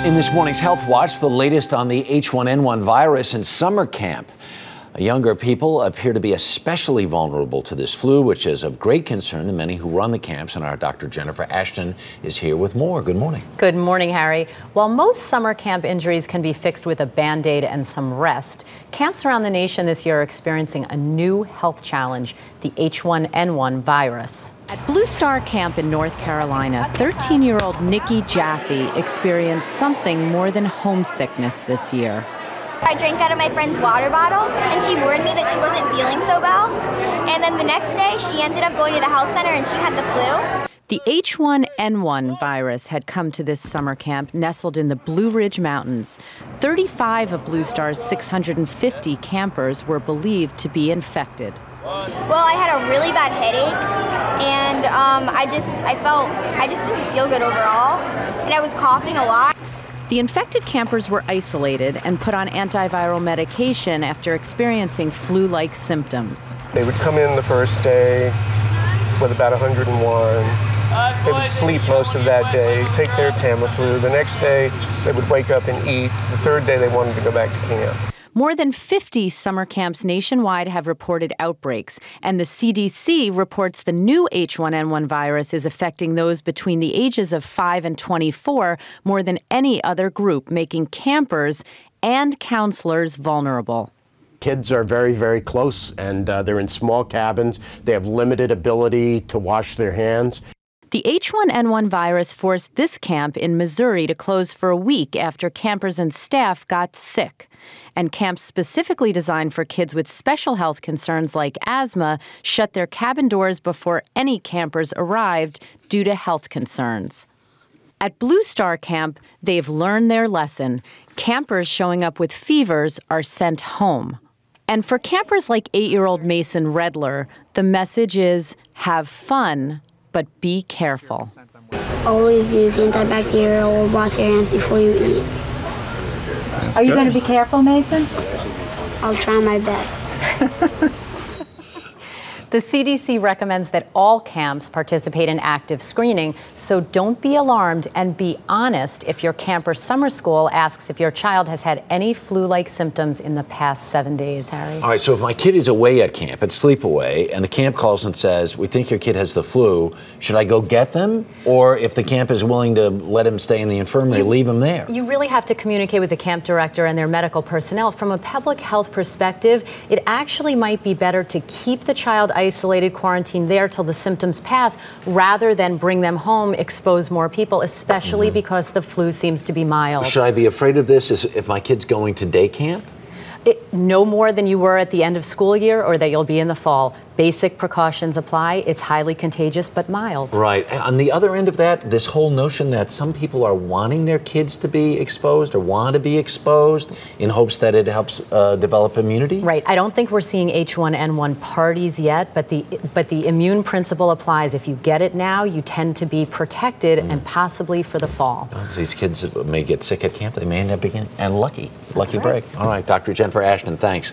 In this morning's Health Watch, the latest on the H1N1 virus in summer camp. Younger people appear to be especially vulnerable to this flu, which is of great concern to many who run the camps. And our Dr. Jennifer Ashton is here with more. Good morning. Good morning, Harry. While most summer camp injuries can be fixed with a Band-Aid and some rest, camps around the nation this year are experiencing a new health challenge, the H1N1 virus. At Blue Star Camp in North Carolina, 13-year-old Nikki Jaffe experienced something more than homesickness this year. I drank out of my friend's water bottle, and she warned me that she wasn't feeling so well. And then the next day, she ended up going to the health center, and she had the flu. The H1N1 virus had come to this summer camp nestled in the Blue Ridge Mountains. 35 of Blue Star's 650 campers were believed to be infected. Well, I had a really bad headache, and I just didn't feel good overall, and I was coughing a lot. The infected campers were isolated and put on antiviral medication after experiencing flu-like symptoms. They would come in the first day with about 101. They would sleep most of that day, take their Tamiflu. The next day, they would wake up and eat. The third day, they wanted to go back to camp. More than 50 summer camps nationwide have reported outbreaks, and the CDC reports the new H1N1 virus is affecting those between the ages of 5 and 24 more than any other group, making campers and counselors vulnerable. Kids are very, very close, and they're in small cabins. They have limited ability to wash their hands. The H1N1 virus forced this camp in Missouri to close for a week after campers and staff got sick. And camps specifically designed for kids with special health concerns like asthma shut their cabin doors before any campers arrived due to health concerns. At Blue Star Camp, they've learned their lesson. Campers showing up with fevers are sent home. And for campers like 8-year-old Mason Redler, the message is have fun, but be careful. Always use antibacterial or wash your hands before you eat. Are you going to be careful, Mason? I'll try my best. The CDC recommends that all camps participate in active screening, so don't be alarmed and be honest if your camp or summer school asks if your child has had any flu-like symptoms in the past 7 days, Harry. All right, so if my kid is away at camp, at sleepaway, and the camp calls and says, we think your kid has the flu, should I go get them? Or if the camp is willing to let him stay in the infirmary, leave him there? You really have to communicate with the camp director and their medical personnel. From a public health perspective, it actually might be better to keep the child isolated, quarantine there till the symptoms pass, rather than bring them home, expose more people, especially because the flu seems to be mild. Should I be afraid of this if my kid's going to day camp? No more than you were at the end of school year or that you'll be in the fall. Basic precautions apply. It's highly contagious but mild. Right. On the other end of that, this whole notion that some people are wanting their kids to be exposed or want to be exposed in hopes that it helps develop immunity? Right. I don't think we're seeing H1N1 parties yet, but the immune principle applies. If you get it now, you tend to be protected and possibly for the fall. These kids may get sick at camp. They may end up being lucky. Lucky right. break. All right, Dr. Jennifer Ashton, thanks.